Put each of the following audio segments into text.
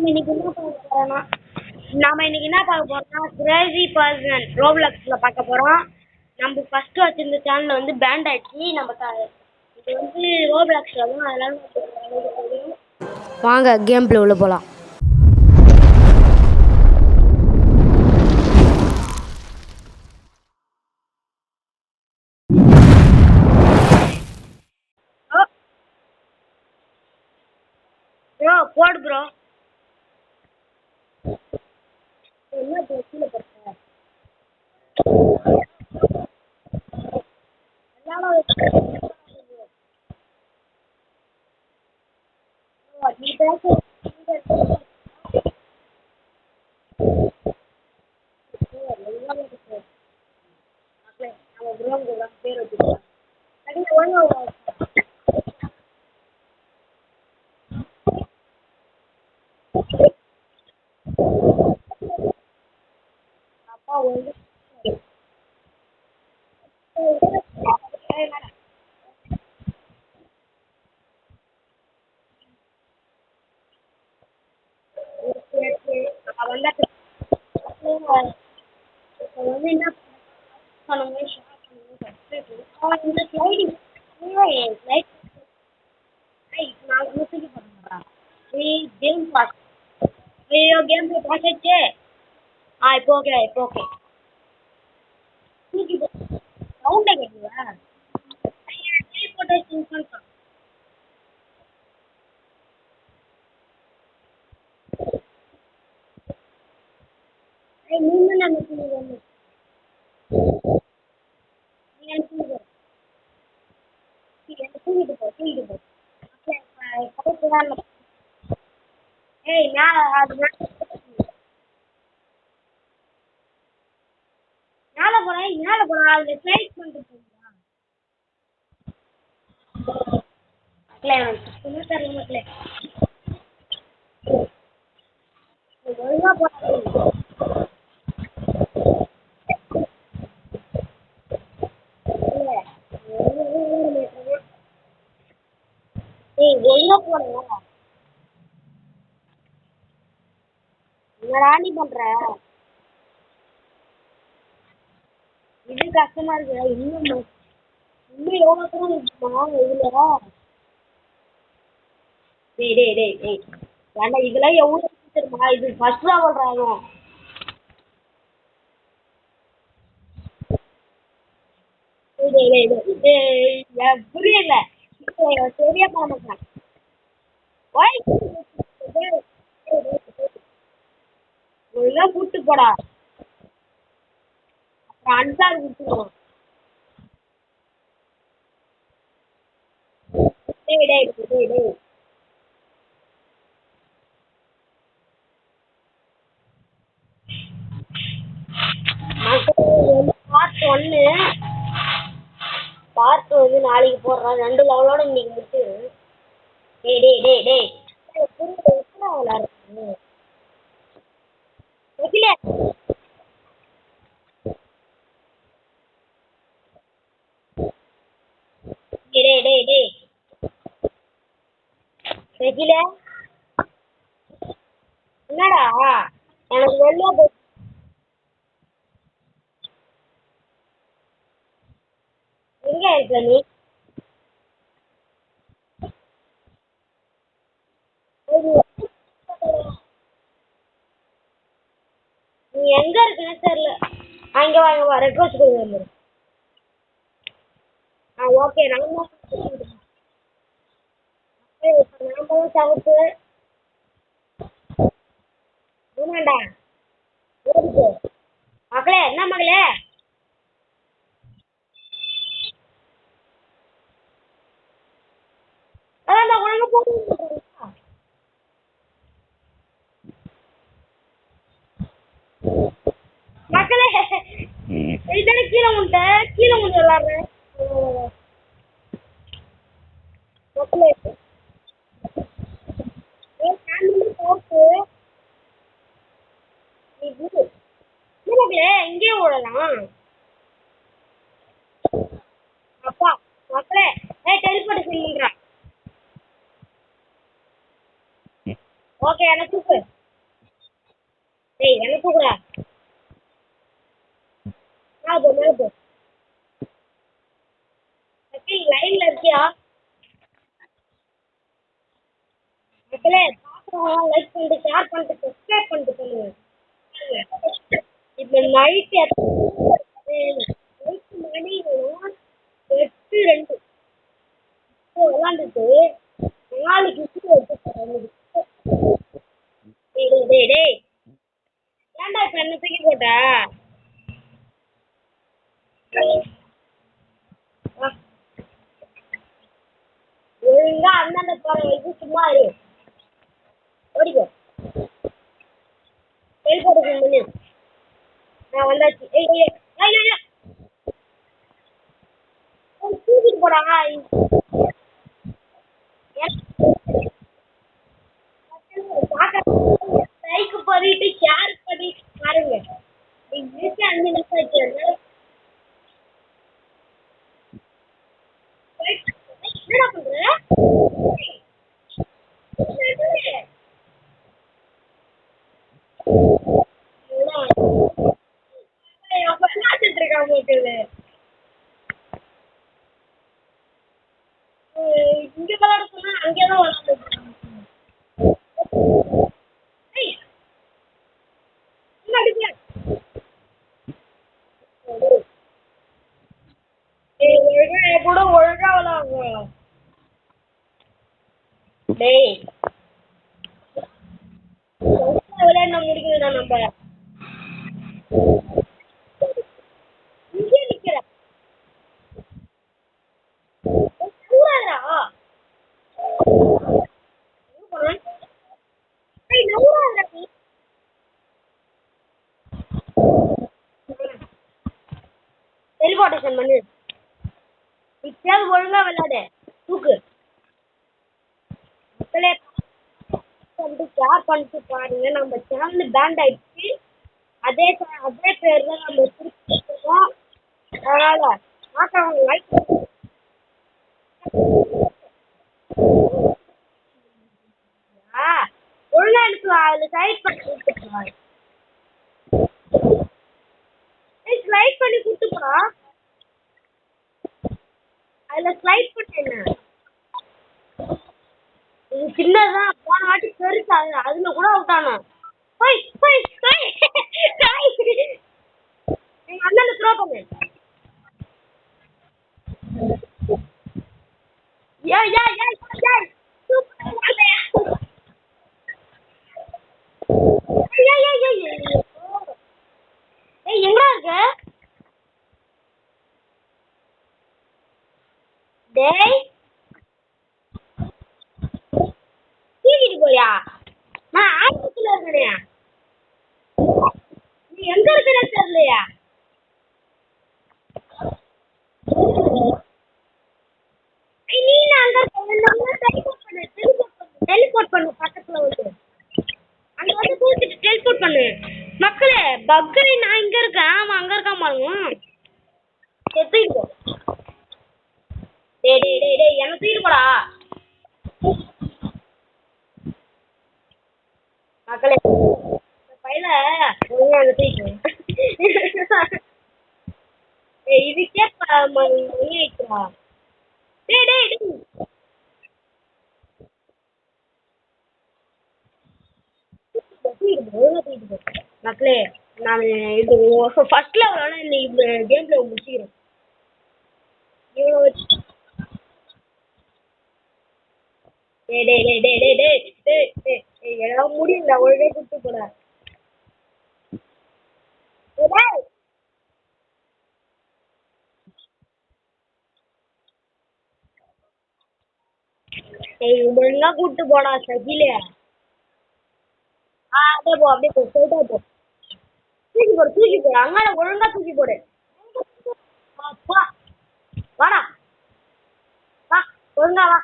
இன்னைக்கு என்ன பார்க்க போறோம்னா நாம இன்னைக்கு என்ன பார்க்க போறோம்னா கிரேசி பர்சன் ரோப்ளாக்ஸ்ல பார்க்க போறோம். நம்ம ஃபர்ஸ்ட் வச்சிருந்த சேனல் வந்து பேண்ட் ஆயிடுச்சு. இது வந்து ரோப்ளாக்ஸ்ல தான், அதனால வாங்க கேம் பிளே உள்ள போலாம். ப்ரோ போடு ப்ரோ. என்ன ப்ரோ கீழே போட்ட? நீ பேச பேர் வச்சுக்கலாம். அப்பா வந்து வந்து என்ன பண்ணுங்க, இந்த ஸ்லைடிங் லைட் நான் தூக்கி போடுறேன்டா. Game pass. ஐயோ கேம் பாஸ் ஆயிடுச்சு. இப்போ ஓகே, இப்போ ஓகே. தூக்கி சவுண்டை கேட்குதா? போட்டு இன்ஸ்டால் பண்ணு. நீங்களும் நம்ம தூக்கிட்டு போ, தூக்கிட்டு போ. ஏய் மேலே அது மேலே போகிறேன், மேலே போகிறேன். அதில் ஸ்லைட் பண்ணிட்டு போகிறீங்களா? மக்களே எனக்கு சும்மா தரல மக்களே. ஒழுங்காக போகிறேன். ஏய் ஒழுங்கா போடுங்க. என்னடா நீ பண்ற? இது கஷ்டமா இருக்கு. இன்னும் எவ்வளோ தூரம் இருக்குமா இதுல? டேய் டேய் டேய் டேய் ஏன்டா இதெல்லாம் எவ்வளோ தெரியுமா? இது ஃபர்ஸ்ட் லெவல் ஆகும். டேய் டேய் டேய் டேய் புரியல. சரியா பண்ண மாட்டேன். ஒழுங்கா கூட்டு போடா. அப்புறம் அன்சார் கொடுத்துருவோம். டேய் டேய் டேய் டேய் பார்ட் 1 பார்ட் வந்து நாளைக்கு போடுறேன். 2 லெவலோட இன்னைக்கு முடிச்சு. டேய் டேய் டேய் டேய் எத்தனை விளையாடுறது? டேய் டேய் டேய் ரெஜில என்னடா எனக்கு வெளில எங்க இருக்க நீ? நீ எங்க இருக்குன்னு தெரியல. அங்க வா ரெக்வஸ்ட் கொடுங்க. ஓகே நாம சவுத்து ஆமாண்டா. ஓடிப்போ மகளே. என்ன மகளே? அதான் ஒழுங்கு போட்டு மக்களே. இதுதானே கீழே முண்டை கீழே முண்டை விளாடுறேன் மக்களே. மக்களே இங்கே ஓடலாம். அப்பா மக்களே டெலிபோர்ட் பண்ணுறான். ஓகே என்ன தூக்கு. டேய் என்ன தூக்குடா. மேல போ மேல போ. சக்தி லைன்ல இருக்கியா? மக்களே பாக்குறவங்க லைக் பண்ணிட்டு ஷேர் பண்ணிட்டு சப்ஸ்கிரைப் பண்ணிட்டு பண்ணுங்க. இப்ப நைட் நைட் மணி 8:02 விளாண்டுட்டு 4 கிலோ எடுத்து. டேய் டேய் டேய் ஏன்டா இப்ப என்ன தூக்கி போட்ட? ஒழுங்கா அந்தாண்ட போற வரைக்கும் சும்மா இரு. ஓடிக்கோ. டெலிபோர்ட் பண்ணு. நான் வந்தாச்சு. ஏய் ஏய் ஏய் ஏய் தூக்கிட்டு போடா. லைக் பண்ணிட்டு ஷேர் பண்ணிட்டு பாருங்க. இன்னைக்கு 5 நிமிஷம் ஆச்சு. என்னடா பண்ற? இங்க விளையாட சொன்னா அங்கேதான் விளையாண்டு. கூட ஒழுங்கா விளையாடுங்க. டேய் விளையாட முடிக்குதுடா நம்ம. இங்கே நிக்கிற நவுறாதடா. நவுறாதடா நீ. டெலிபோர்டேஷன் பண்ணு. இப்பயாவது ஒழுங்கா விளையாடு. தூக்கு. மக்களே வந்து ஷேர் பண்ணிட்டு பாருங்க. நம்ம சேனல் பேண்ட் ஆயிடுச்சு. அதே பேர்ல நம்ம திருப்பிருக்கோம். அதனால பார்க்கறவங்க லைக் ஒழுங்கா எனக்கு அதுல ஸ்லைட் பண்ணி கொடுத்துருக்கா. ஸ்லைட் பண்ணி கொடுத்துப்பா. அதுல ஸ்லைட் பண்ண இது சின்னதான். போன வாட்டி பெருசா அதுல கூட விட்டானோ. எங்க அண்ணன் த்ரோ பண்ணு. ஏய் ஏய் ஏய் ஏய் ஏய் எங்கடா இருக்க? டேய் தூக்கிட்டு போயா? நான் ஆபத்துல இருக்கேன். நீ எங்க இருக்கிறன்னு தெரியலையா? நீ அங்க டெலிபோர்ட் பண்ணு பக்கத்துல வந்து. அங்க வந்து தூக்கிட்டு டெலிபோர்ட் பண்ணு. மக்களே பக்கரி நான் இங்க இருக்கேன். அவன் அங்க இருக்கான் பாருங்க. தூக்கிட்டு போ. டேய் டேய் டேய் டேய் என்ன தூக்கிட்டு போடா. மக்களே பையில ஒழுங்கா என்ன தூக்கிட்டு இதுக்கே மணி ஆயிடுச்சுடா. டேய் டேய் டேய் மக்களே நான் இது ஃபர்ஸ்ட் லெவலோட இன்னைக்கு கேம் பிளே முடிச்சுக்கிறேன். டேய் டேய் டேய் டேய் டேய் டேய் டேய் டேய் எல்லாம் முடியல. ஒழுங்கா கூட்டு போட. ஒழுங்கா கூட்டு போடா சகில. அப்படியே போ அப்படியே போ ஸ்ட்ரைட்டா போ. தூக்கி போடு தூக்கி போடு. அங்கால ஒழுங்கா தூக்கி போடு. அப்பா வாடா வா ஒழுங்கா வா.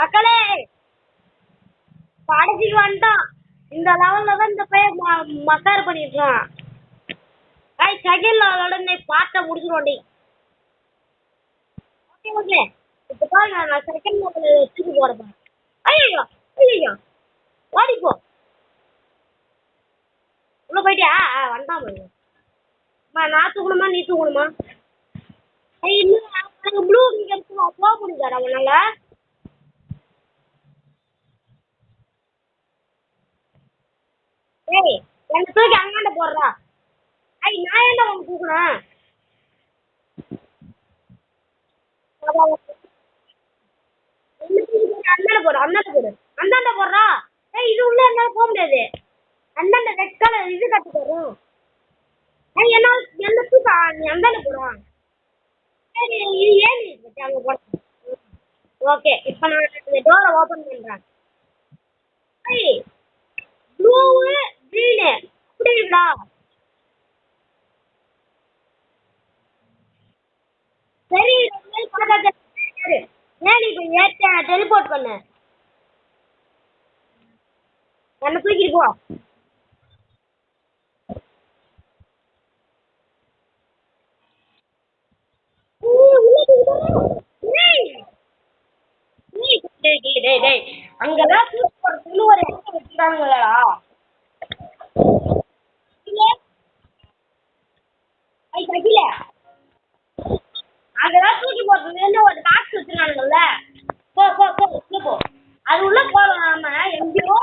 மக்களே கடைசிக்கு வந்துட்டான். இந்த லெவல்ல தான் இந்த பையன் மக்கார் பண்ணிருக்கான். செகண்ட் லெவலோட நீ பார்த்த முடிச்சிருவோண்டி. ஓகே ஓகே இப்போ பாருங்க நான் செகண்ட் லெவல் தூக்கி போடுறேன். ஐயோ ஐயோ ஓடிப்போ உள்ள போயிட்டியா வந்தான் பாருங்க நான் தூக்கணுமா நீ தூக்கணுமா இன்னும் எனக்கு ப்ளூ இங்கே இருக்கு போக முடியாது அவனால ஏய் என்ன தூக்கி அங்காண்ட போடுறா நான் என்ன உனக்கு தூக்கணும் அந்தாண்ட போடு அந்தாண்ட போடுறா இது உள்ள என்னால போக முடியாது அந்தாண்ட ரெட் கலர் இது கட்டு போடுறோம் என்ன என்ன தூக்கா நீ அந்தாண்ட போடுறான் சரி இது ஏன் அங்கே போட ஓகே இப்போ நான் இந்த டோரை ஓப்பன் பண்ணுறேன் ப்ளூ க்ரீனு அப்படி இருக்கா சரி ஏன் இப்போ ஏற்ற டெலிபோர்ட் பண்ணு என்ன தூக்கிட்டு போ அங்கதான் தூக்கி போடுறதுன்னு ஒரு இடத்த வச்சுட்டாங்களா கையில அங்கதான் தூக்கி போடுறதுன்னு ஒரு பாக்ஸ் வச்சுருக்கானுங்கல்ல போ போ போ உள்ள போ அது உள்ள போகாம எங்கேயோ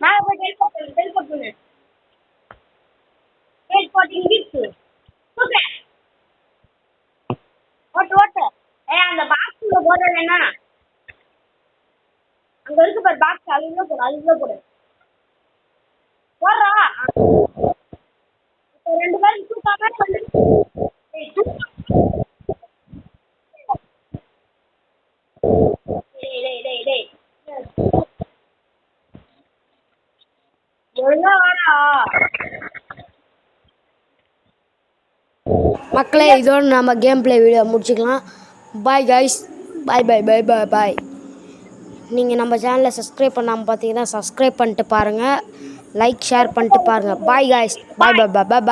மேலே போய் டெலிபோர்ட் பண்ணு டெலிபோர்ட்டிங் கிஃப்ட் சூப்பர் ஓட்டு அந்த பாக்ஸுல போடுறது என்ன அங்க இருக்கு பாரு பாக்ஸ் அது உள்ள போடு போடுறா ரெண்டு பேரும் தூக்காம மக்களே இதோட நம்ம கேம் பிளே வீடியோ முடிச்சுக்கலாம் பாய் கைஸ் பாய் பாய் பாய் பாய் பாய் நீங்கள் நம்ம சேனலை சப்ஸ்கிரைப் பண்ணாமல் பார்த்தீங்கன்னா சப்ஸ்கிரைப் பண்ணிட்டு பாருங்கள் லைக் ஷேர் பண்ணிட்டு பாருங்கள் பாய் கைஸ் பாய் பாய் பாய் பாய் பாய்